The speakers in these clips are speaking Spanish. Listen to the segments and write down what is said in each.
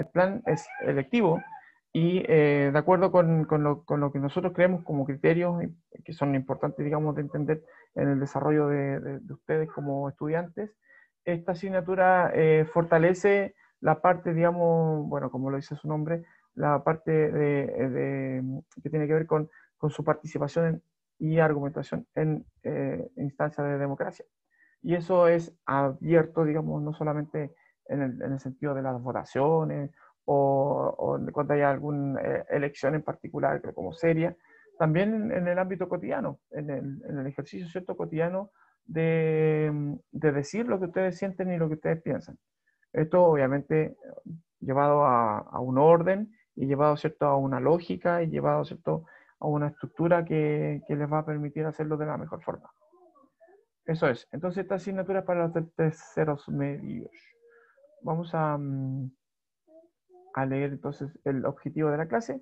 el plan es electivo y de acuerdo con lo que nosotros creemos como criterios que son importantes, digamos, de entender en el desarrollo de ustedes como estudiantes, esta asignatura fortalece la parte, digamos, bueno, como lo dice su nombre, la parte que tiene que ver con su participación y argumentación en instancias de democracia. Y eso es abierto, digamos, no solamente en el sentido de las votaciones o cuando haya alguna elección en particular como seria, también en el ámbito cotidiano, en el ejercicio cierto cotidiano de decir lo que ustedes sienten y lo que ustedes piensan. Esto obviamente llevado a un orden y llevado ¿cierto? A una lógica y llevado ¿cierto? A una estructura que les va a permitir hacerlo de la mejor forma. Eso es. Entonces esta asignatura es para los terceros medios. Vamos a leer entonces el objetivo de la clase.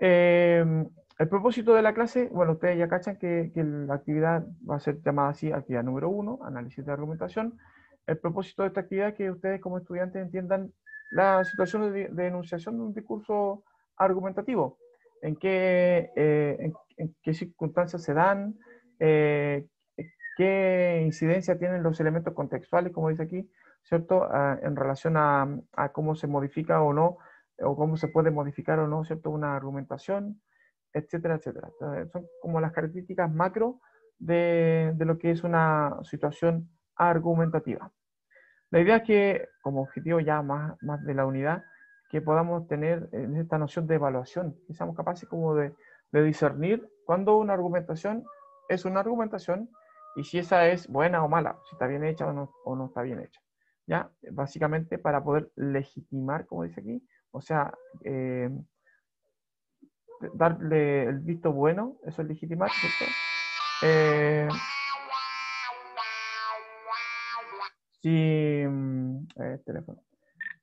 El propósito de la clase, bueno, ustedes ya cachan que la actividad va a ser llamada así, actividad número 1, análisis de argumentación. El propósito de esta actividad es que ustedes como estudiantes entiendan la situación de enunciación de un discurso argumentativo, en qué circunstancias se dan, qué incidencia tienen los elementos contextuales, como dice aquí, ¿cierto? En relación a cómo se modifica o no, o cómo se puede modificar o no, ¿cierto? Una argumentación, etcétera, etcétera. Son como las características macro de lo que es una situación argumentativa. La idea es que, como objetivo ya más de la unidad, que podamos tener esta noción de evaluación, que seamos capaces como de discernir cuándo una argumentación es una argumentación y si esa es buena o mala, si está bien hecha o no está bien hecha. ¿Ya? Básicamente para poder legitimar, como dice aquí, o sea, darle el visto bueno, eso es legitimar, ¿cierto? Si, teléfono.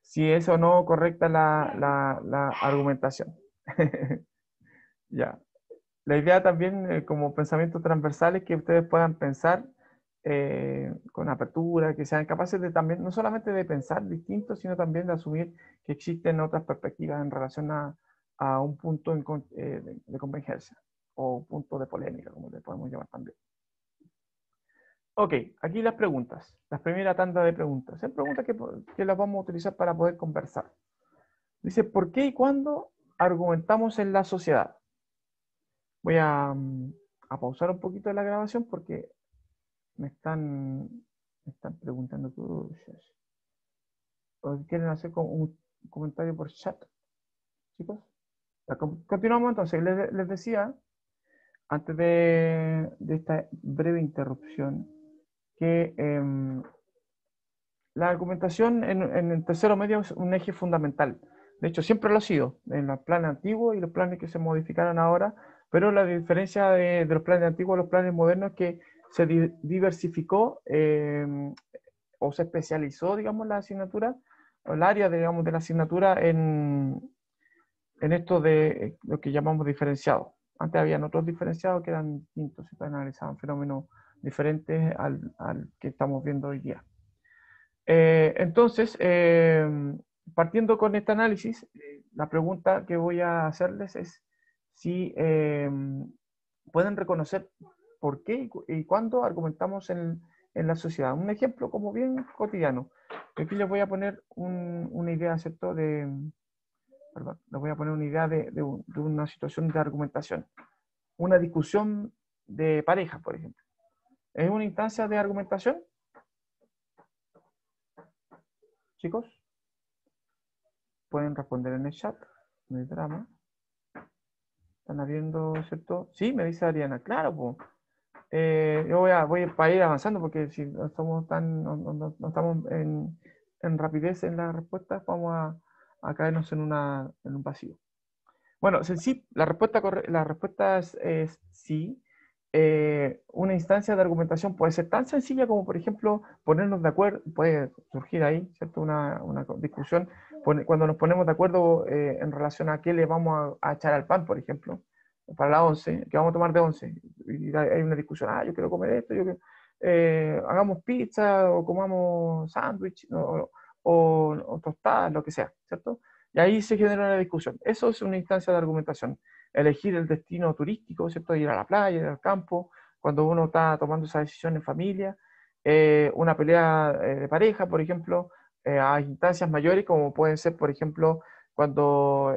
Si es o no correcta la argumentación. Ya. La idea también, como pensamientos transversales, que ustedes puedan pensar con apertura, que sean capaces de también, no solamente de pensar distinto, sino también de asumir que existen otras perspectivas en relación a un punto de convergencia o punto de polémica, como le podemos llamar también. Ok, aquí las preguntas, la primera tanda de preguntas. Son preguntas que las vamos a utilizar para poder conversar. Dice, ¿por qué y cuándo argumentamos en la sociedad? Voy a pausar un poquito la grabación porque me están preguntando cosas. ¿O quieren hacer un comentario por chat, chicos? Continuamos entonces. Les decía, antes de esta breve interrupción, que la argumentación en el tercero medio es un eje fundamental. De hecho, siempre lo ha sido, en los planes antiguos y los planes que se modificaron ahora, pero la diferencia de los planes antiguos a los planes modernos es que se diversificó o se especializó, digamos, la asignatura, o el área, digamos, de la asignatura en esto de lo que llamamos diferenciados. Antes habían otros diferenciados que eran distintos, se analizaban fenómenos diferentes al que estamos viendo hoy día. Entonces, partiendo con este análisis, la pregunta que voy a hacerles es si pueden reconocer por qué y cuándo argumentamos en la sociedad. Un ejemplo como bien cotidiano. Aquí les voy a poner una idea, ¿cierto? Perdón, les voy a poner una idea de una situación de argumentación. Una discusión de pareja, por ejemplo. ¿Es una instancia de argumentación? Chicos, pueden responder en el chat, no hay drama. ¿Están habiendo, cierto? Sí, me dice Ariana, claro, pues. Yo voy para ir avanzando porque si no estamos no estamos en rapidez en las respuestas, vamos a caernos en un vacío. Bueno, sí, la respuesta es sí. Una instancia de argumentación puede ser tan sencilla como, por ejemplo, ponernos de acuerdo, puede surgir ahí, ¿cierto? Una discusión, cuando nos ponemos de acuerdo en relación a qué le vamos a echar al pan, por ejemplo, para la 11, que vamos a tomar de 11, y hay una discusión, yo quiero comer esto, hagamos pizza o comamos sándwich, o tostadas, lo que sea, ¿cierto? Y ahí se genera una discusión. Eso es una instancia de argumentación. Elegir el destino turístico, ¿cierto? Ir a la playa, ir al campo, cuando uno está tomando esa decisión en familia. Una pelea de pareja, por ejemplo, a instancias mayores, como pueden ser, por ejemplo, cuando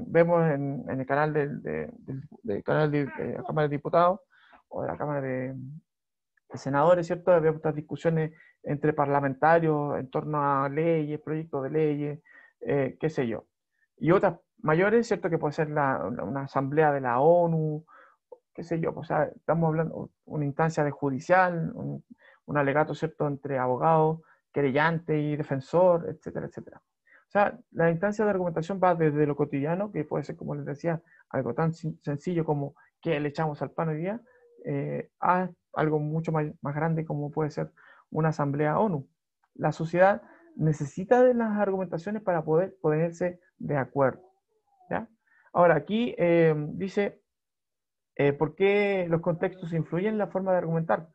vemos en el canal del canal de la Cámara de Diputados o de la Cámara de Senadores, ¿cierto? Vemos estas discusiones entre parlamentarios en torno a leyes, proyectos de leyes, qué sé yo. Y otras mayores, ¿cierto? Que puede ser una asamblea de la ONU, qué sé yo. O sea, estamos hablando de una instancia de judicial, un alegato, ¿cierto? Entre abogados, querellante y defensor, etcétera, etcétera. O sea, la instancia de argumentación va desde lo cotidiano, que puede ser, como les decía, algo tan sencillo como qué le echamos al pan hoy día, a algo mucho más grande como puede ser una asamblea ONU. La sociedad necesita de las argumentaciones para poder ponerse de acuerdo. ¿Ya? Ahora, aquí dice, ¿por qué los contextos influyen en la forma de argumentar?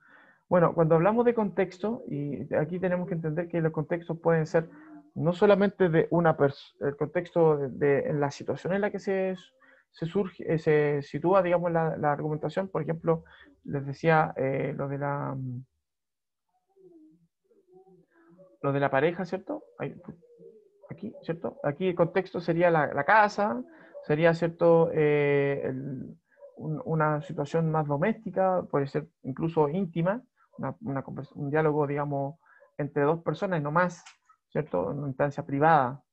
Bueno, cuando hablamos de contexto, y aquí tenemos que entender que los contextos pueden ser no solamente de el contexto en la situación en la que surge, se sitúa, digamos, la argumentación. Por ejemplo, les decía lo de la pareja, ¿cierto? Aquí, ¿cierto? Aquí el contexto sería la casa, sería, ¿cierto? Una situación más doméstica, puede ser incluso íntima, un diálogo, digamos, entre dos personas y no más, ¿cierto? En una instancia privada.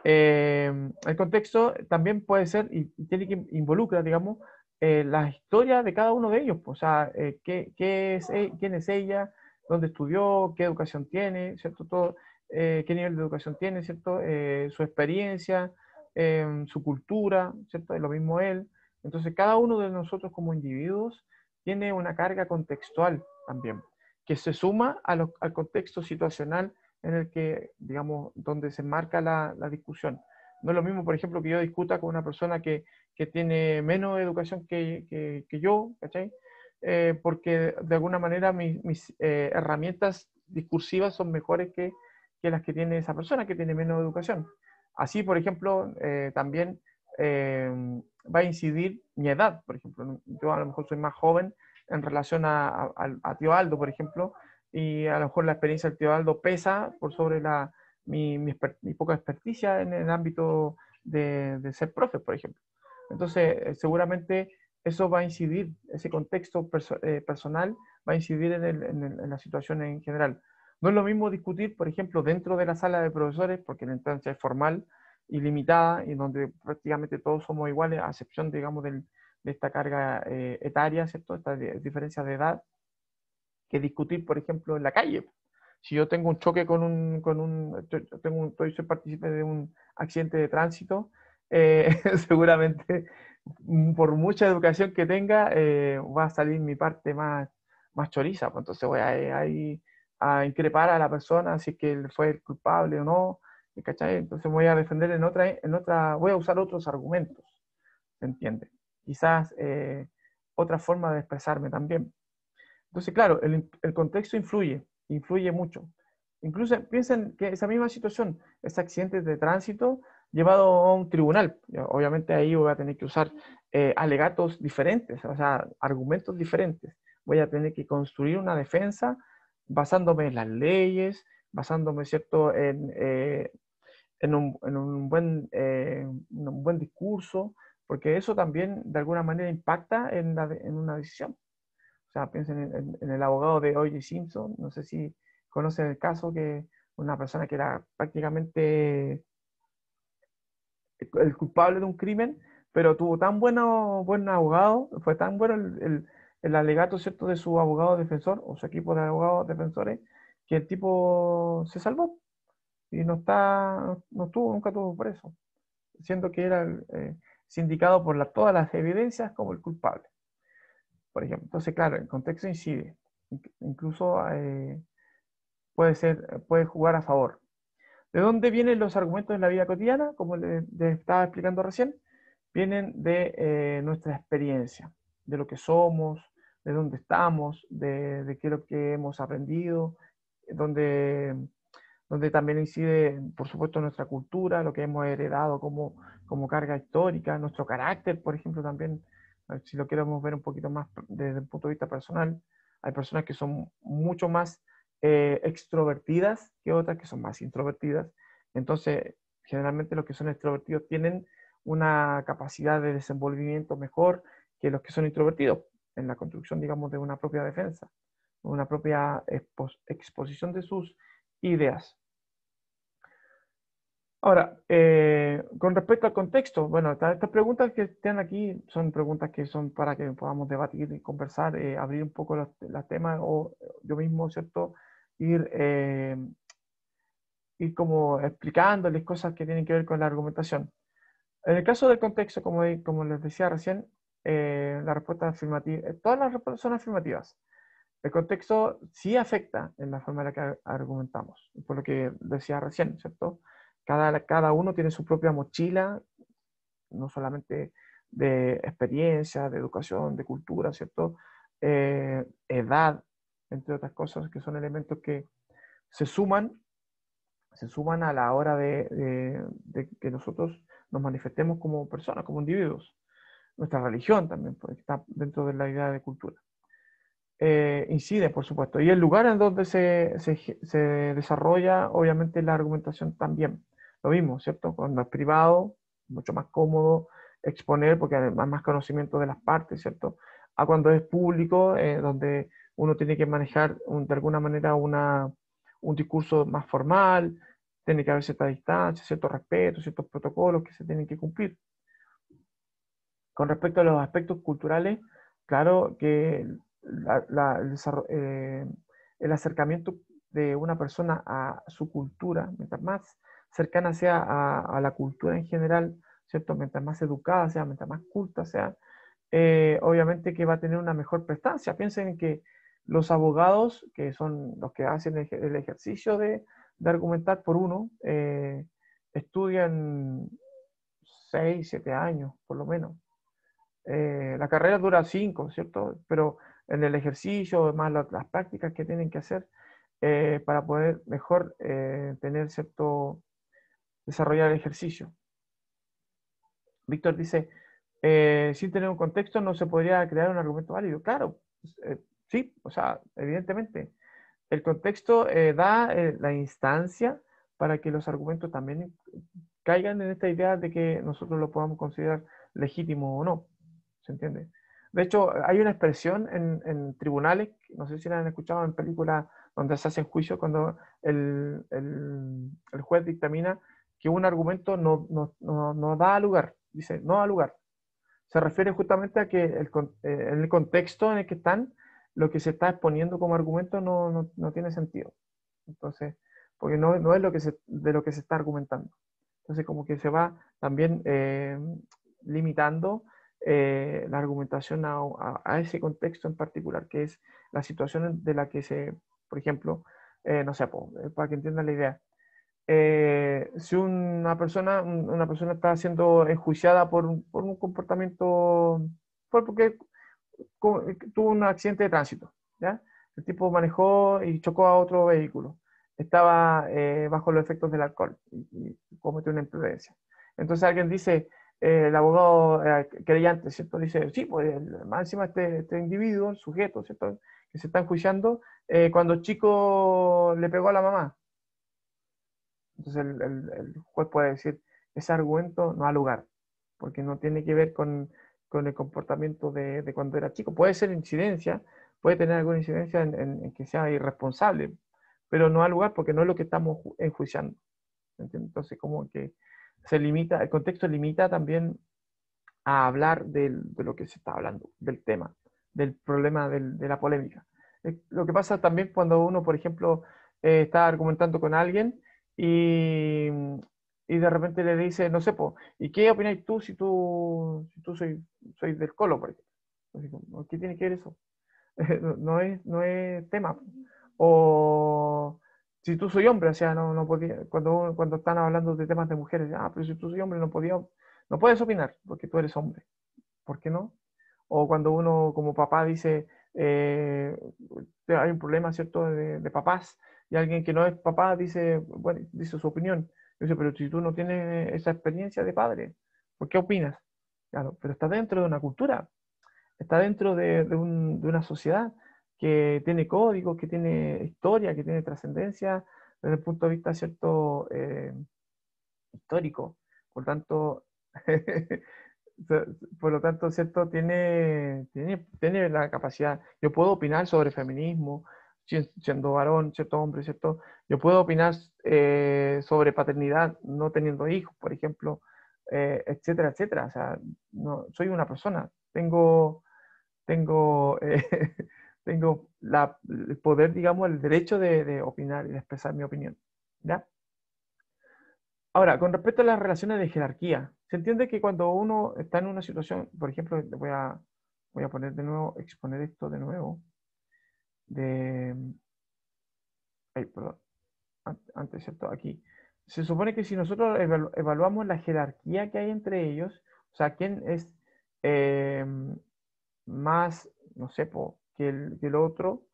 El contexto también puede ser y tiene que involucra, digamos, la historia de cada uno de ellos, pues, o sea, quién es ella, dónde estudió, qué educación tiene, ¿cierto? Todo, qué nivel de educación tiene, ¿cierto? Su experiencia, su cultura, ¿cierto? Es lo mismo él. Entonces, cada uno de nosotros como individuos tiene una carga contextual también, que se suma al contexto situacional en el que, digamos, donde se marca la discusión. No es lo mismo, por ejemplo, que yo discuta con una persona que tiene menos educación que yo, ¿cachai? Porque de alguna manera mis herramientas discursivas son mejores que las que tiene esa persona que tiene menos educación. Así, por ejemplo, también eh, va a incidir mi edad, por ejemplo. Yo a lo mejor soy más joven en relación a tío Aldo, por ejemplo, y a lo mejor la experiencia del tío Aldo pesa por sobre mi poca experticia en el ámbito de ser profe, por ejemplo. Entonces, seguramente eso va a incidir, ese contexto personal va a incidir en la situación en general. No es lo mismo discutir, por ejemplo, dentro de la sala de profesores, porque la instancia es formal y limitada, y donde prácticamente todos somos iguales, a excepción, digamos, de esta carga etaria, ¿cierto? Esta diferencia de edad, que discutir, por ejemplo, en la calle. Si yo tengo un choque soy partícipe de un accidente de tránsito, seguramente por mucha educación que tenga, va a salir mi parte más choriza. Pues entonces voy a increpar a la persona si es que él fue el culpable o no, ¿cachai? Entonces voy a defender voy a usar otros argumentos, ¿se entiende? Quizás otra forma de expresarme también. Entonces, claro, el contexto influye mucho. Incluso piensen que esa misma situación, ese accidente de tránsito llevado a un tribunal, obviamente ahí voy a tener que usar alegatos diferentes, o sea, argumentos diferentes. Voy a tener que construir una defensa basándome en las leyes, basándome, ¿cierto?, en un buen discurso, porque eso también de alguna manera impacta en una decisión. O sea, piensen en el abogado de O.J. Simpson, no sé si conocen el caso, que una persona que era prácticamente el culpable de un crimen, pero tuvo tan buen abogado, fue tan bueno el alegato, ¿cierto?, de su abogado defensor o su equipo de abogados defensores, que el tipo se salvó y nunca tuvo preso, siendo que era sindicado por todas las evidencias como el culpable, por ejemplo. Entonces, claro, el contexto incide, incluso puede jugar a favor. ¿De dónde vienen los argumentos en la vida cotidiana? Como les estaba explicando recién, vienen de nuestra experiencia, de lo que somos, de dónde estamos, de qué es lo que hemos aprendido, donde donde también incide, por supuesto, nuestra cultura, lo que hemos heredado como carga histórica, nuestro carácter, por ejemplo, también, si lo queremos ver un poquito más desde el punto de vista personal, hay personas que son mucho más extrovertidas que otras que son más introvertidas. Entonces, generalmente los que son extrovertidos tienen una capacidad de desenvolvimiento mejor que los que son introvertidos en la construcción, digamos, de una propia defensa, una propia exposición de sus ideas. Ahora, con respecto al contexto, bueno, estas preguntas que están aquí son preguntas que son para que podamos debatir y conversar, abrir un poco los temas o yo mismo, ¿cierto? Ir, ir como explicándoles cosas que tienen que ver con la argumentación. En el caso del contexto, como les decía recién, la respuesta afirmativa, todas las respuestas son afirmativas. El contexto sí afecta en la forma en la que argumentamos, por lo que decía recién, ¿cierto? Cada uno tiene su propia mochila, no solamente de experiencia, de educación, de cultura, ¿cierto? Edad, entre otras cosas, que son elementos que se suman, se suman a la hora de que nosotros nos manifestemos como personas, como individuos. Nuestra religión también pues, está dentro de la idea de cultura. Incide, por supuesto. Y el lugar en donde se desarrolla, obviamente, la argumentación también. Lo mismo, ¿cierto? Cuando es privado, mucho más cómodo exponer porque hay más conocimiento de las partes, ¿cierto? A cuando es público, donde uno tiene que manejar de alguna manera un discurso más formal, tiene que haber cierta distancia, cierto respeto, ciertos protocolos que se tienen que cumplir. Con respecto a los aspectos culturales, claro que el acercamiento de una persona a su cultura, mientras más cercana sea a la cultura en general, ¿cierto? Mientras más educada sea, mientras más culta sea, obviamente que va a tener una mejor prestancia. Piensen en que los abogados, que son los que hacen el ejercicio de argumentar por uno, estudian 6, 7 años, por lo menos. La carrera dura 5, ¿cierto? Pero en el ejercicio, más las prácticas que tienen que hacer para poder mejor tener cierto, desarrollar el ejercicio. Víctor dice, sin tener un contexto no se podría crear un argumento válido. Claro, sí, o sea, evidentemente. El contexto da la instancia para que los argumentos también caigan en esta idea de que nosotros lo podamos considerar legítimo o no. ¿Se entiende? De hecho, hay una expresión en tribunales, no sé si la han escuchado en películas donde se hacen juicios, cuando el juez dictamina que un argumento no da lugar, dice no da lugar. Se refiere justamente a que en el contexto en el que están, lo que se está exponiendo como argumento no tiene sentido. Entonces, porque no es de lo que se está argumentando. Entonces, como que se va también limitando la argumentación a ese contexto en particular, que es la situación de la que por ejemplo, no sé, para que entiendan la idea, si una persona está siendo enjuiciada por un comportamiento, porque tuvo un accidente de tránsito, ¿ya? El tipo manejó y chocó a otro vehículo. Estaba bajo los efectos del alcohol y cometió una imprudencia. Entonces alguien dice, el abogado querellante, ¿cierto? Dice, sí, pues más encima este individuo, el sujeto, ¿cierto? Que se está enjuiciando, cuando chico le pegó a la mamá. Entonces el juez puede decir, ese argumento no ha lugar, porque no tiene que ver con el comportamiento de cuando era chico. Puede ser incidencia, puede tener alguna incidencia en que sea irresponsable, pero no ha lugar porque no es lo que estamos enjuiciando. ¿Entiendes? Entonces como que se limita, el contexto limita también a hablar de lo que se está hablando, del tema, del problema, de la polémica. Lo que pasa también cuando uno, por ejemplo, está argumentando con alguien y, y de repente le dice, no sé, ¿y qué opináis tú si tú soy del Colo, por ejemplo? Así como, ¿qué tiene que ver eso? No es tema. O si tú soy hombre, o sea, no podía, cuando están hablando de temas de mujeres, pero si tú soy hombre no puedes opinar porque tú eres hombre. ¿Por qué no? O cuando uno como papá dice, hay un problema, ¿cierto?, de papás y alguien que no es papá dice, bueno, dice su opinión. Yo dice, pero si tú no tienes esa experiencia de padre, ¿por qué opinas? Claro, pero está dentro de una cultura, está dentro de una sociedad que tiene códigos, que tiene historia, que tiene trascendencia desde el punto de vista, ¿cierto? Histórico. Por tanto, por lo tanto, ¿cierto? Tiene la capacidad. Yo puedo opinar sobre feminismo, siendo varón, ¿cierto? Hombre, ¿cierto? Yo puedo opinar sobre paternidad, no teniendo hijos, por ejemplo, etcétera, etcétera. O sea, no, soy una persona. Tengo, tengo el poder, digamos, el derecho de opinar y de expresar mi opinión. ¿Ya? Ahora, con respecto a las relaciones de jerarquía, se entiende que cuando uno está en una situación, por ejemplo, voy a poner de nuevo, exponer esto de nuevo, de, ay, perdón, antes, ¿cierto? Aquí. Se supone que si nosotros evaluamos la jerarquía que hay entre ellos, o sea, quién es eh, más, no sé, que el otro,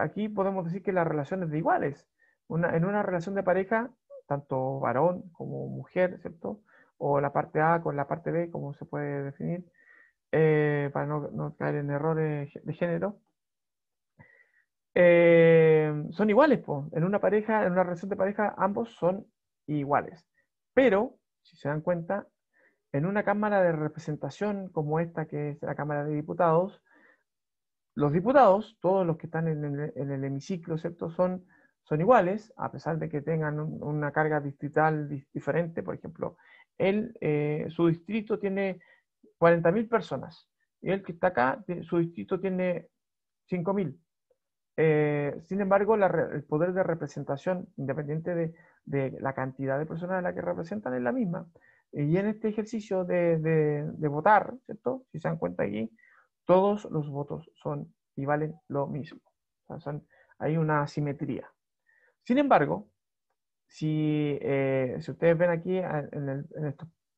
aquí podemos decir que la relación es de iguales. En una relación de pareja, tanto varón como mujer, ¿cierto? O la parte A con la parte B, como se puede definir, para no caer en errores de género, son iguales, po. En una pareja, en una relación de pareja, ambos son iguales. Pero, si se dan cuenta, en una cámara de representación como esta, que es la Cámara de Diputados, los diputados, todos los que están en el hemiciclo, ¿cierto? Son iguales, a pesar de que tengan una carga distrital diferente. Por ejemplo, su distrito tiene 40.000 personas, y el que está acá, su distrito tiene 5.000. Sin embargo, el poder de representación, independiente de la cantidad de personas a la que representan, es la misma. Y en este ejercicio de votar, ¿cierto? Si se dan cuenta aquí, todos los votos son y valen lo mismo. O sea, hay una simetría. Sin embargo, si ustedes ven aquí en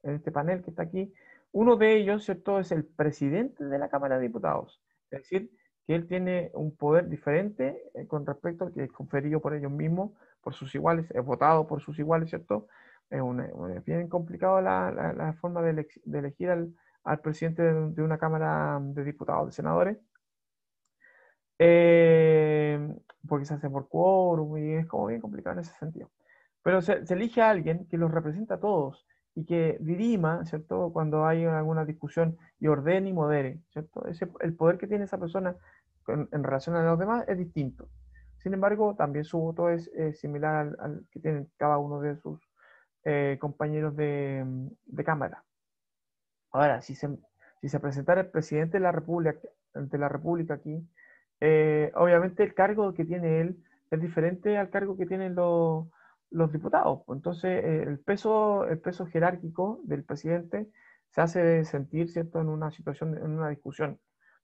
este panel que está aquí, uno de ellos, ¿cierto?, es el presidente de la Cámara de Diputados. Es decir, que él tiene un poder diferente con respecto al que es conferido por ellos mismos, por sus iguales, es votado por sus iguales, ¿cierto? Es bien complicado la forma de elegir al presidente de una Cámara de Diputados, de senadores, eh, porque se hace por quórum y es como bien complicado en ese sentido. Pero se elige a alguien que los representa a todos y que dirima, ¿cierto? Cuando hay alguna discusión y ordene y modere, ¿cierto? El poder que tiene esa persona en relación a los demás es distinto. Sin embargo, también su voto es similar al que tienen cada uno de sus compañeros de cámara. Ahora, si se presentara el presidente de la República, ante la República aquí, obviamente el cargo que tiene él es diferente al cargo que tienen los diputados. Entonces, el peso jerárquico del presidente se hace sentir, ¿cierto?, en una situación, en una discusión.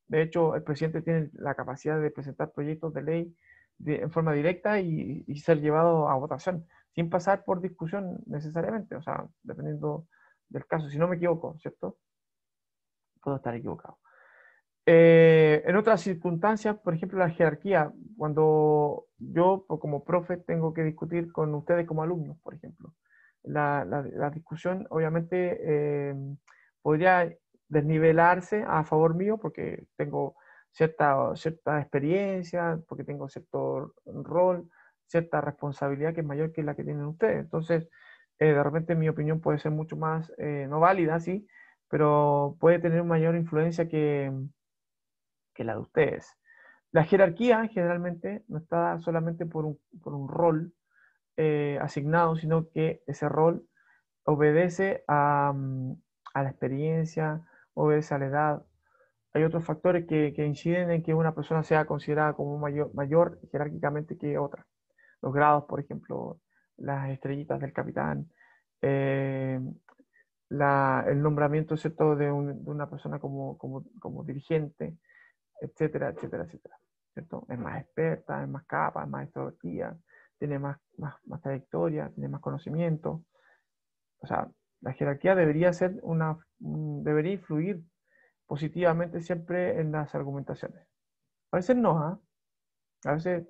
De hecho, el presidente tiene la capacidad de presentar proyectos de ley en forma directa y ser llevado a votación, sin pasar por discusión necesariamente, o sea, dependiendo del caso, si no me equivoco, ¿cierto? Puedo estar equivocado. En otras circunstancias, por ejemplo, la jerarquía, cuando yo como profe tengo que discutir con ustedes como alumnos, por ejemplo, la discusión obviamente podría desnivelarse a favor mío porque tengo cierta experiencia, porque tengo cierto rol, cierta responsabilidad que es mayor que la que tienen ustedes. Entonces, de repente mi opinión puede ser mucho más no válida, sí, pero puede tener mayor influencia que la de ustedes. La jerarquía generalmente no está solamente por un rol asignado, sino que ese rol obedece a la experiencia, obedece a la edad. Hay otros factores que inciden en que una persona sea considerada como mayor jerárquicamente que otra. Los grados, por ejemplo, las estrellitas del capitán, eh, el nombramiento, ¿cierto?, de una persona como dirigente, etcétera, etcétera, etcétera. ¿Cierto? Es más experta, es más capa, es más extrovertida, tiene más trayectoria, tiene más conocimiento. O sea, la jerarquía debería influir positivamente siempre en las argumentaciones. A veces no, ¿eh? A veces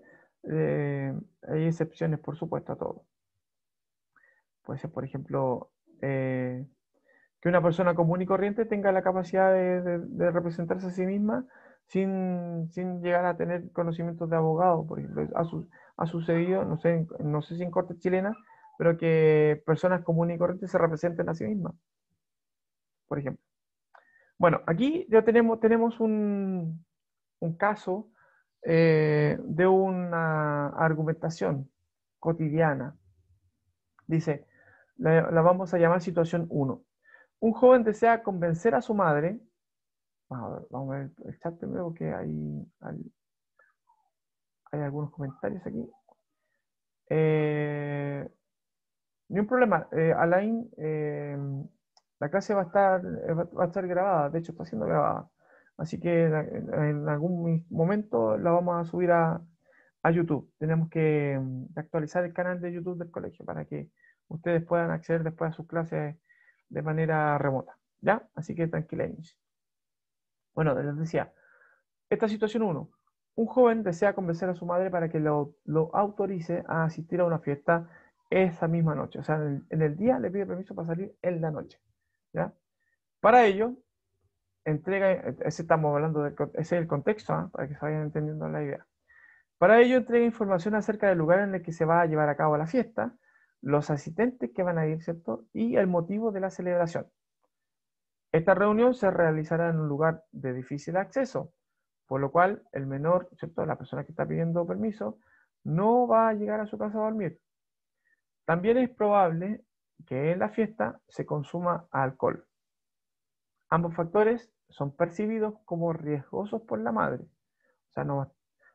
hay excepciones, por supuesto, a todo. Puede ser, por ejemplo, que una persona común y corriente tenga la capacidad de representarse a sí misma sin llegar a tener conocimientos de abogado, por ejemplo. Ha sucedido, no sé si en corte chilena, pero que personas comunes y corrientes se representen a sí mismas, por ejemplo. Bueno, aquí ya tenemos un caso de una argumentación cotidiana. Dice, la vamos a llamar situación uno. Un joven desea convencer a su madre. Vamos a ver el chat primero porque hay algunos comentarios aquí. Ni un problema. Alain, la clase va a estar grabada. De hecho, está siendo grabada. Así que en algún momento la vamos a subir a YouTube. Tenemos que actualizar el canal de YouTube del colegio para que ustedes puedan acceder después a sus clases de manera remota. ¿Ya? Así que tranquilos. Bueno, les decía, esta situación uno. Un joven desea convencer a su madre para que lo autorice a asistir a una fiesta esa misma noche. O sea, en el día le pide permiso para salir en la noche. ¿Ya? Para ello, estamos hablando ese es el contexto, ¿eh? Para que se vayan entendiendo la idea. Para ello, entrega información acerca del lugar en el que se va a llevar a cabo la fiesta, los asistentes que van a ir, ¿cierto? Y el motivo de la celebración. Esta reunión se realizará en un lugar de difícil acceso, por lo cual el menor, ¿cierto? La persona que está pidiendo permiso, no va a llegar a su casa a dormir. También es probable que en la fiesta se consuma alcohol. Ambos factores son percibidos como riesgosos por la madre. O sea,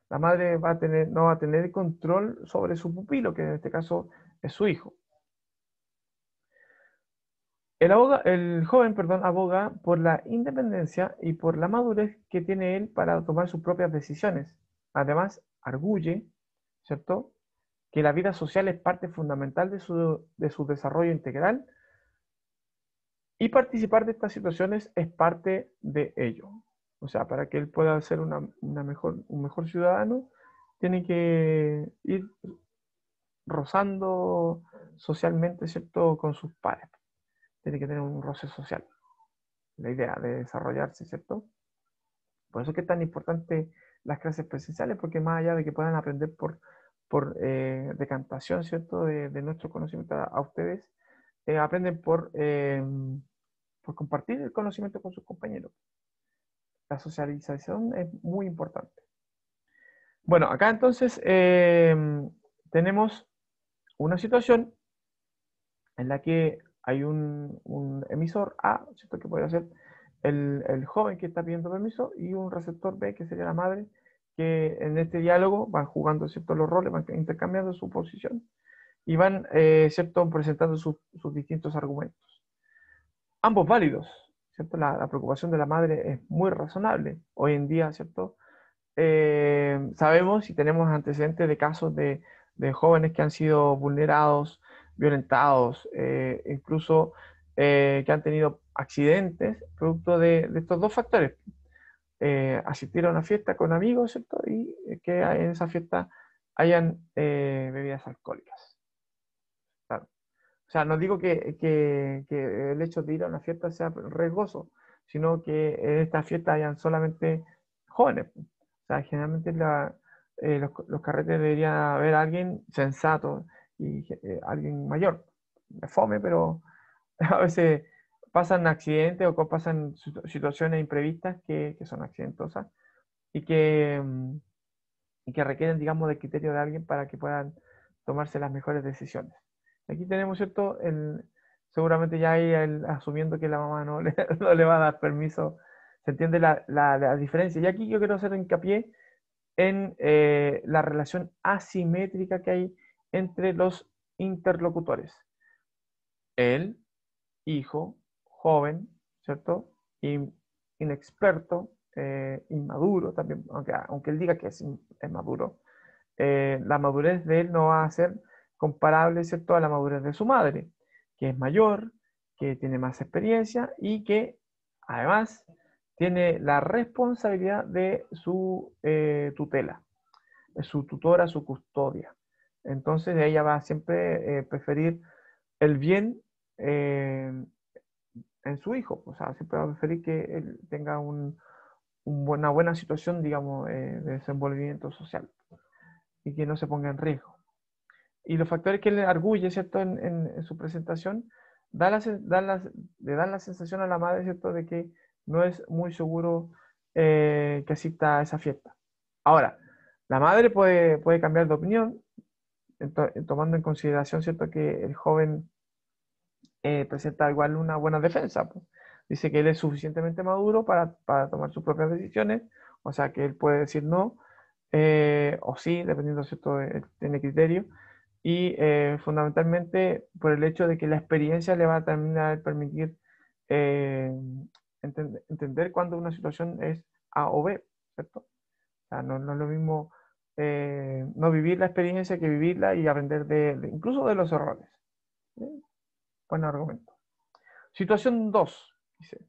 la madre no va a tener control sobre su pupilo, que en este caso es su hijo. El joven, perdón, aboga por la independencia y por la madurez que tiene él para tomar sus propias decisiones. Además, arguye, ¿cierto?, que la vida social es parte fundamental de su desarrollo integral y participar de estas situaciones es parte de ello. O sea, para que él pueda ser un mejor ciudadano, tiene que ir rozando socialmente, ¿cierto?, con sus pares. Tiene que tener un roce social. La idea de desarrollarse, ¿cierto? Por eso es que es tan importante las clases presenciales, porque más allá de que puedan aprender por decantación, ¿cierto?, de nuestro conocimiento a ustedes, aprenden por compartir el conocimiento con sus compañeros. La socialización es muy importante. Bueno, acá entonces tenemos una situación en la que hay un emisor A, ¿cierto?, que puede ser el joven que está pidiendo permiso, y un receptor B, que sería la madre, que en este diálogo van jugando, ¿cierto?, los roles, van intercambiando su posición y van, ¿cierto?, presentando sus distintos argumentos. Ambos válidos, ¿cierto? La preocupación de la madre es muy razonable. Hoy en día, ¿cierto? Sabemos y tenemos antecedentes de casos de jóvenes que han sido vulnerados, violentados, incluso que han tenido accidentes producto de estos dos factores. Asistir a una fiesta con amigos, ¿cierto? Y que en esa fiesta hayan bebidas alcohólicas. Claro. O sea, no digo que el hecho de ir a una fiesta sea riesgoso, sino que en esta fiesta hayan solamente jóvenes. O sea, generalmente los carretes debería haber alguien sensato y alguien mayor. Me fome, pero a veces pasan accidentes o pasan situaciones imprevistas que son accidentosas y que requieren, digamos, del criterio de alguien para que puedan tomarse las mejores decisiones. Aquí tenemos, ¿cierto? Seguramente ya ahí asumiendo que la mamá no le, no le va a dar permiso, se entiende la diferencia. Y aquí yo quiero hacer hincapié en la relación asimétrica que hay entre los interlocutores. El hijo, joven, ¿cierto? Inexperto, inmaduro también, aunque él diga que es maduro, la madurez de él no va a ser comparable, ¿cierto?, a la madurez de su madre, que es mayor, que tiene más experiencia y que además tiene la responsabilidad de su tutela. es su tutora, su custodia. Entonces ella va a siempre preferir el bien en su hijo, o sea, siempre va a preferir que él tenga una buena situación, digamos, de desenvolvimiento social y que no se ponga en riesgo. Y los factores que le arguye, ¿cierto?, en su presentación, da la, le dan la sensación a la madre, ¿cierto?, de que no es muy seguro que asista a esa fiesta. Ahora, la madre puede cambiar de opinión, tomando en consideración, ¿cierto?, que el joven presenta igual una buena defensa, pues. Dice que él es suficientemente maduro para tomar sus propias decisiones, o sea que él puede decir no, o sí, dependiendo, ¿cierto?, tiene criterio, y fundamentalmente por el hecho de que la experiencia le va a terminar permitir eh, entender cuando una situación es A o B, ¿cierto? O sea, no es lo mismo no vivir la experiencia que vivirla y aprender incluso de los errores. ¿Sí? Buen argumento. Situación 2 dice.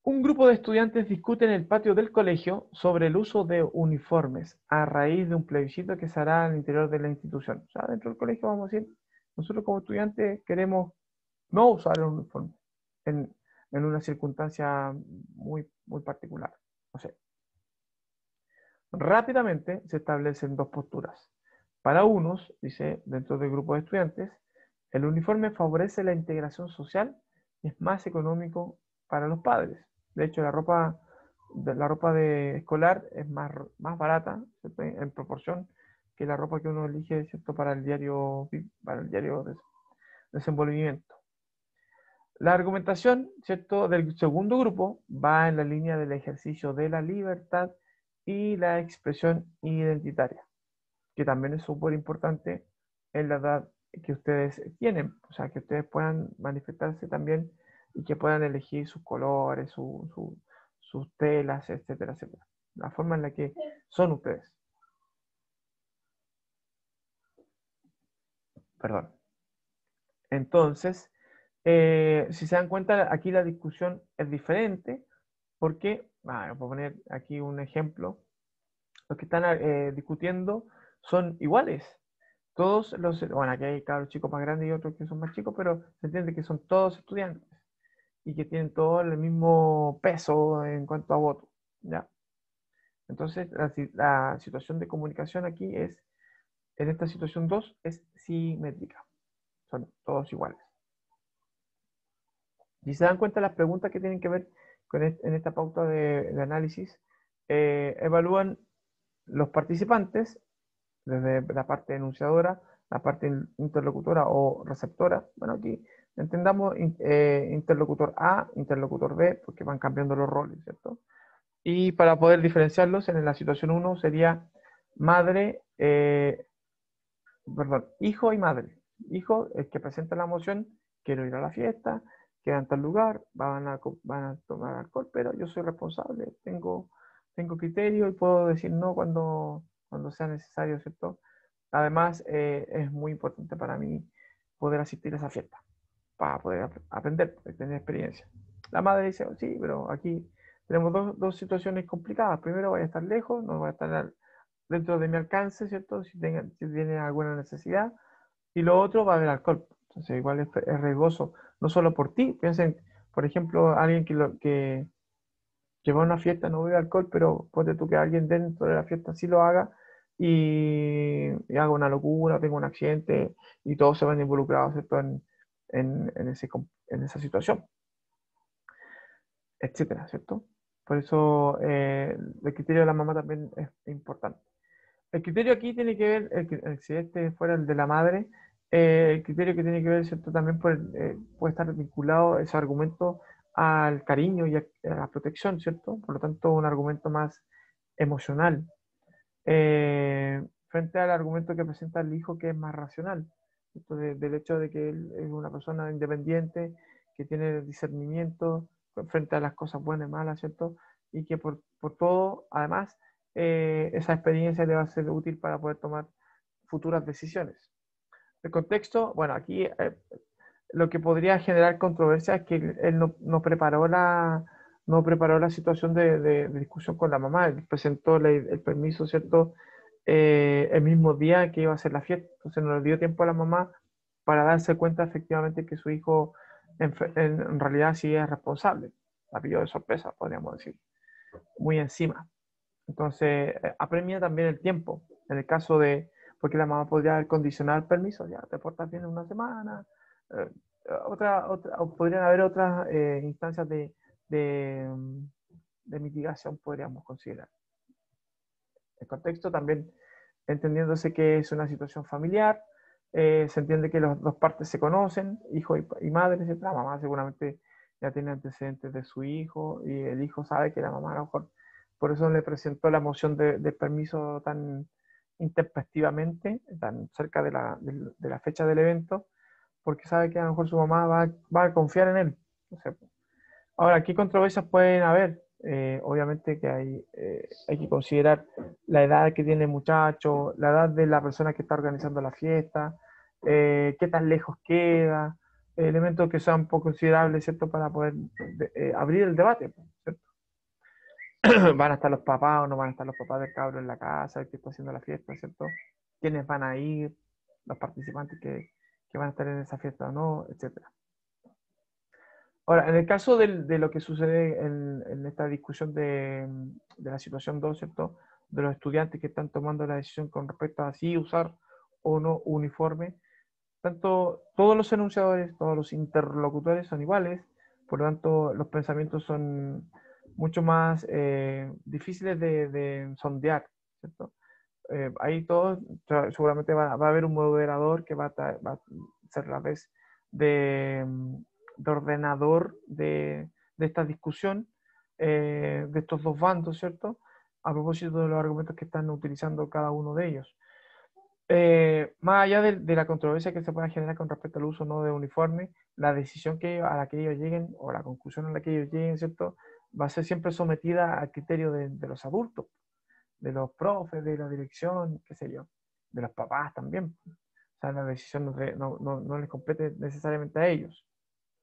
Un grupo de estudiantes discute en el patio del colegio sobre el uso de uniformes a raíz de un plebiscito que se hará al interior de la institución. O sea, dentro del colegio vamos a decir, nosotros como estudiantes queremos no usar el uniforme en, en una circunstancia muy particular. No sé. Rápidamente se establecen dos posturas. Para unos, dice, dentro del grupo de estudiantes, el uniforme favorece la integración social y es más económico para los padres. De hecho, la ropa de escolar es más barata, ¿cierto?, en proporción que la ropa que uno elige, ¿cierto?, para el diario desenvolvimiento. La argumentación, ¿cierto?, del segundo grupo va en la línea del ejercicio de la libertad y la expresión identitaria, que también es súper importante en la edad que ustedes tienen, o sea, que ustedes puedan manifestarse también y que puedan elegir sus colores, sus telas, etcétera, etcétera. La forma en la que son ustedes. Perdón. Entonces, si se dan cuenta, aquí la discusión es diferente porque, voy a poner aquí un ejemplo, los que están discutiendo son iguales. Todos bueno, aquí hay cabros chicos más grandes y otros que son más chicos, pero se entiende que son todos estudiantes y que tienen todo el mismo peso en cuanto a voto, ¿ya? Entonces, la situación de comunicación aquí en esta situación 2 es simétrica. Son todos iguales. Si se dan cuenta, las preguntas que tienen que ver en esta pauta de análisis evalúan los participantes desde la parte enunciadora, la parte interlocutora o receptora. Bueno, aquí entendamos interlocutor A, interlocutor B, porque van cambiando los roles, ¿cierto? Y para poder diferenciarlos, en la situación 1 sería madre, perdón, hijo y madre. Hijo, el que presenta la moción, quiero ir a la fiesta, queda en tal lugar, van a tomar alcohol, pero yo soy responsable, tengo criterio y puedo decir no cuando sea necesario, ¿cierto? Además, es muy importante para mí poder asistir a esa fiesta, para poder aprender, tener experiencia. La madre dice, "Oh, sí, pero aquí tenemos dos situaciones complicadas. Primero, voy a estar lejos, no voy a estar dentro de mi alcance, ¿cierto? Si tiene alguna necesidad. Y lo otro, va a haber alcohol. Entonces, igual es riesgoso, no solo por ti. Piensen, por ejemplo, alguien que va a una fiesta no bebe alcohol, pero ponte tú que alguien dentro de la fiesta sí lo haga y haga una locura, tenga un accidente y todos se van involucrados, ¿cierto? En esa situación, etcétera, ¿cierto? Por eso el criterio de la mamá también es importante. El criterio aquí tiene que ver, si este fuera el de la madre, el criterio que tiene que ver, ¿cierto? También puede estar vinculado ese argumento al cariño y a la protección, ¿cierto? Por lo tanto, un argumento más emocional, frente al argumento que presenta el hijo, que es más racional, ¿cierto? Del hecho de que él es una persona independiente, que tiene discernimiento frente a las cosas buenas y malas, ¿cierto? Y que por todo, además, esa experiencia le va a ser útil para poder tomar futuras decisiones. El contexto, bueno, aquí lo que podría generar controversia es que él no preparó no preparó la situación de discusión con la mamá, él presentó el permiso, ¿cierto? El mismo día que iba a ser la fiesta, entonces no le dio tiempo a la mamá para darse cuenta efectivamente que su hijo en realidad sí es responsable. La pilló de sorpresa, podríamos decir, muy encima. Entonces, apremia también el tiempo. En el caso de, porque la mamá podría condicionar el permiso, ya te portas bien en una semana, eh, o podrían haber otras instancias de, de mitigación, podríamos considerar. El contexto también, entendiéndose que es una situación familiar, se entiende que las dos partes se conocen, hijo y madre, etc. La mamá seguramente ya tiene antecedentes de su hijo y el hijo sabe que la mamá a lo mejor por eso le presentó la moción de permiso tan intempestivamente, tan cerca de la fecha del evento, porque sabe que a lo mejor su mamá va a confiar en él. No sé. Ahora, ¿qué controversias pueden haber? Obviamente que hay que considerar la edad que tiene el muchacho, la edad de la persona que está organizando la fiesta, qué tan lejos queda, elementos que sean poco considerables, ¿cierto? Para poder abrir el debate, ¿cierto? ¿Van a estar los papás o no van a estar los papás del cabro en la casa, el que está haciendo la fiesta, ¿cierto? ¿Quiénes van a ir? Los participantes que van a estar en esa fiesta o no, etcétera. Ahora, en el caso de lo que sucede en esta discusión de la situación 2, ¿cierto? De los estudiantes que están tomando la decisión con respecto a si usar o no uniforme, tanto todos los enunciadores, todos los interlocutores son iguales, por lo tanto los pensamientos son mucho más difíciles de sondear, ¿cierto? Ahí todos, seguramente va a haber un moderador que va a ser la vez de, de ordenador de esta discusión, de estos dos bandos, ¿cierto? A propósito de los argumentos que están utilizando cada uno de ellos. Más allá de la controversia que se pueda generar con respecto al uso no de uniforme, la decisión a la que ellos lleguen o la conclusión a la que ellos lleguen, ¿cierto? Va a ser siempre sometida al criterio de los adultos, de los profes, de la dirección, qué sé yo, de los papás también. O sea, la decisión no les compete necesariamente a ellos.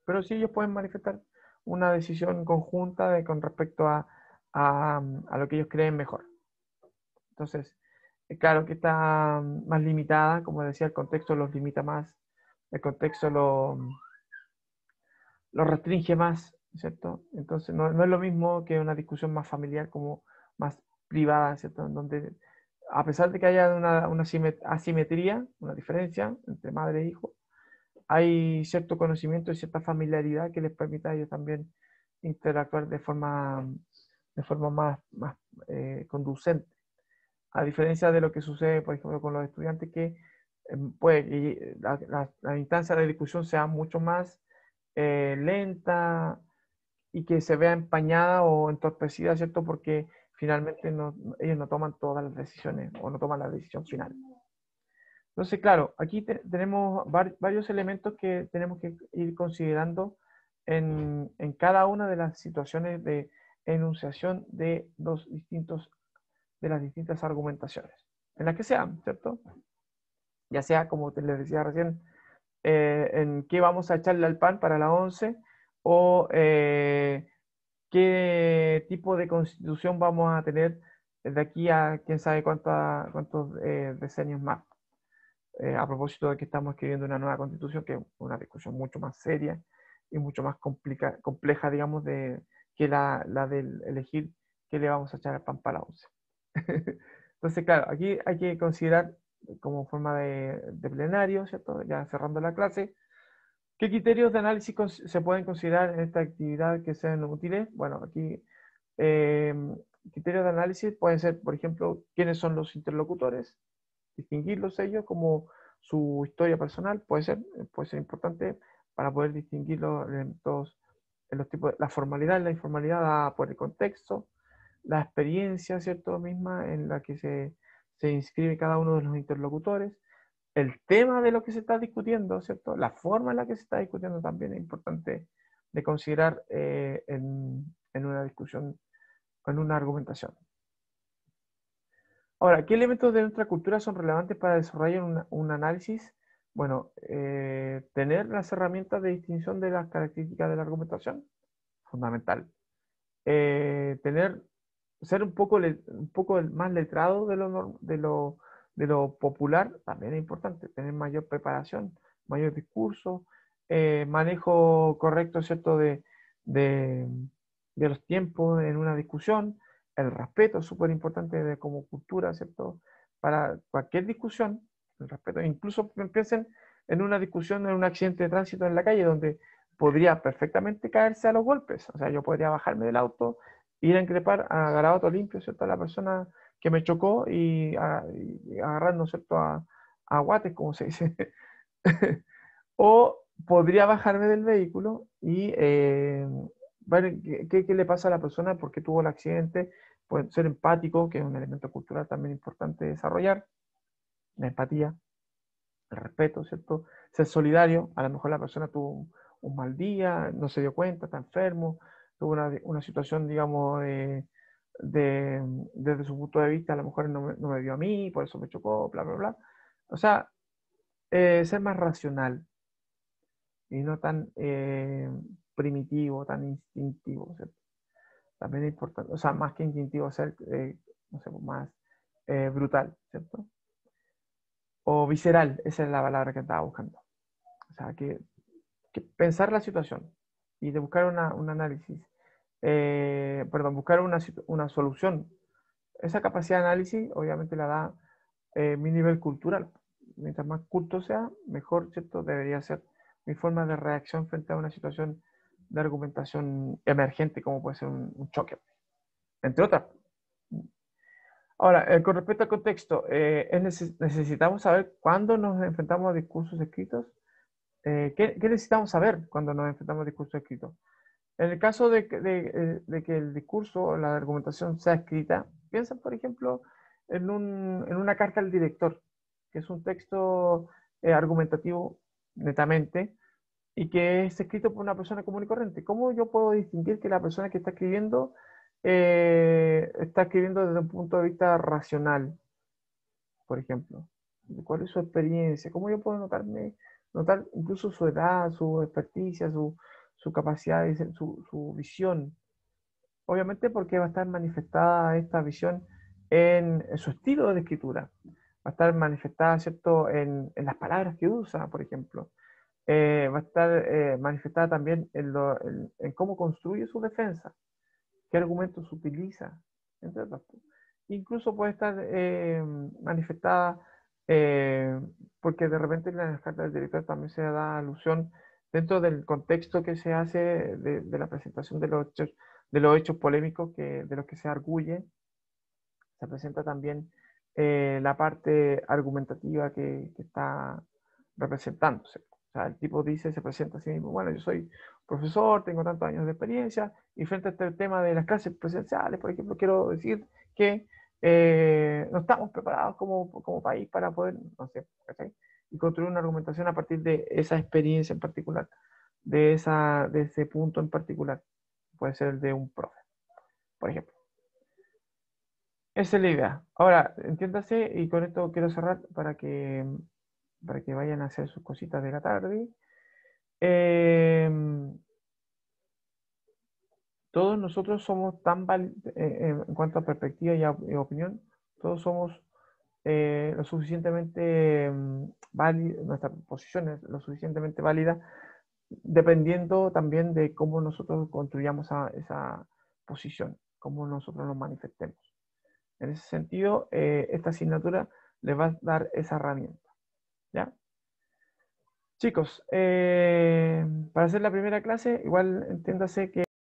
Pero sí ellos pueden manifestar una decisión conjunta con respecto a lo que ellos creen mejor. Entonces, claro que está más limitada, como decía, el contexto los limita más, el contexto lo restringe más, ¿cierto? Entonces, no es lo mismo que una discusión más familiar, como más privada, ¿cierto? En donde, a pesar de que haya una asimetría, una diferencia entre madre e hijo, hay cierto conocimiento y cierta familiaridad que les permite a ellos también interactuar de forma más conducente. A diferencia de lo que sucede, por ejemplo, con los estudiantes que puede que la instancia de discusión sea mucho más lenta y que se vea empañada o entorpecida, ¿cierto? Porque finalmente ellos no toman todas las decisiones o no toman la decisión final. Entonces, claro, aquí tenemos varios elementos que tenemos que ir considerando en cada una de las situaciones de enunciación de las distintas argumentaciones, en las que sean, ¿cierto? Ya sea, como les decía recién, en qué vamos a echarle al pan para la 11 o qué tipo de constitución vamos a tener de aquí a quién sabe cuántos decenios más. A propósito de que estamos escribiendo una nueva constitución, que es una discusión mucho más seria y mucho más compleja, digamos, que la del elegir qué le vamos a echar al pan para la 11. Entonces, claro, aquí hay que considerar como forma de plenario, ¿cierto? Ya cerrando la clase, ¿qué criterios de análisis se pueden considerar en esta actividad que sean útiles? Bueno, aquí eh, criterios de análisis pueden ser, por ejemplo, quiénes son los interlocutores, distinguirlos ellos como su historia personal, puede ser importante para poder distinguirlos en todos en los tipos, la formalidad y la informalidad dada por el contexto, la experiencia, ¿cierto? Misma en la que se inscribe cada uno de los interlocutores, el tema de lo que se está discutiendo, ¿cierto? La forma en la que se está discutiendo también es importante de considerar en una discusión, en una argumentación. Ahora, ¿qué elementos de nuestra cultura son relevantes para desarrollar un análisis? Bueno, tener las herramientas de distinción de las características de la argumentación, fundamental. ser un poco, un poco más letrado de lo popular, también es importante, tener mayor preparación, mayor discurso, manejo correcto, ¿cierto?, de, de los tiempos en una discusión, el respeto es súper importante como cultura, ¿cierto?, para cualquier discusión, el respeto, incluso piensen en una discusión, en un accidente de tránsito en la calle, donde podría perfectamente caerse a los golpes, o sea, yo podría bajarme del auto, ir a increpar a garabato limpio, ¿cierto?, a la persona que me chocó y agarrar, ¿no es cierto?, a guates, como se dice. O podría bajarme del vehículo y ver qué le pasa a la persona, por qué tuvo el accidente, puede ser empático, que es un elemento cultural también importante desarrollar, la empatía, el respeto, ¿cierto? Ser solidario, a lo mejor la persona tuvo un mal día, no se dio cuenta, está enfermo, tuvo una situación, digamos, desde su punto de vista, a lo mejor no me vio a mí, por eso me chocó, bla, bla, bla. O sea, ser más racional y no tan primitivo, tan instintivo, ¿cierto? También es importante, o sea, más que instintivo, ser, no sé, más brutal, ¿cierto? O visceral, esa es la palabra que estaba buscando. O sea, que pensar la situación y de buscar un análisis, perdón, buscar una solución. Esa capacidad de análisis obviamente la da mi nivel cultural. Mientras más culto sea, mejor, ¿cierto? Debería ser mi forma de reacción frente a una situación de argumentación emergente, como puede ser un choque, entre otras. Ahora, con respecto al contexto, necesitamos saber cuándo nos enfrentamos a discursos escritos. ¿Qué necesitamos saber cuando nos enfrentamos a discursos escritos? En el caso de que el discurso o la argumentación sea escrita, piensa, por ejemplo, en una carta al director, que es un texto argumentativo netamente y que es escrito por una persona común y corriente. ¿Cómo yo puedo distinguir que la persona que está escribiendo desde un punto de vista racional, por ejemplo? ¿Cuál es su experiencia? ¿Cómo yo puedo notar incluso su edad, su experticia, su capacidad, su visión? Obviamente porque va a estar manifestada esta visión en su estilo de escritura. Va a estar manifestada, ¿cierto?, en las palabras que usa, por ejemplo. Va a estar manifestada también en cómo construye su defensa, qué argumentos utiliza, entre otras. Incluso puede estar manifestada porque de repente en las cartas del director también se da alusión dentro del contexto que se hace de la presentación de los hechos polémicos de los que se arguye, se presenta también la parte argumentativa que está representándose. O sea, el tipo dice, se presenta a sí mismo, bueno, yo soy profesor, tengo tantos años de experiencia, y frente a este tema de las clases presenciales, por ejemplo, quiero decir que no estamos preparados como país para poder, no sé, ¿cachai? Y construir una argumentación a partir de esa experiencia en particular, de ese punto en particular. Puede ser el de un profe, por ejemplo. Esa es la idea. Ahora, entiéndase, y con esto quiero cerrar para que vayan a hacer sus cositas de la tarde. Eh, Todos nosotros somos en cuanto a perspectiva y opinión, todos somos lo suficientemente válidos, nuestra posición es lo suficientemente válida, dependiendo también de cómo nosotros construyamos esa posición, cómo nosotros nos manifestemos. En ese sentido, esta asignatura les va a dar esa herramienta. ¿Ya? Chicos, para hacer la primera clase, igual entiéndase que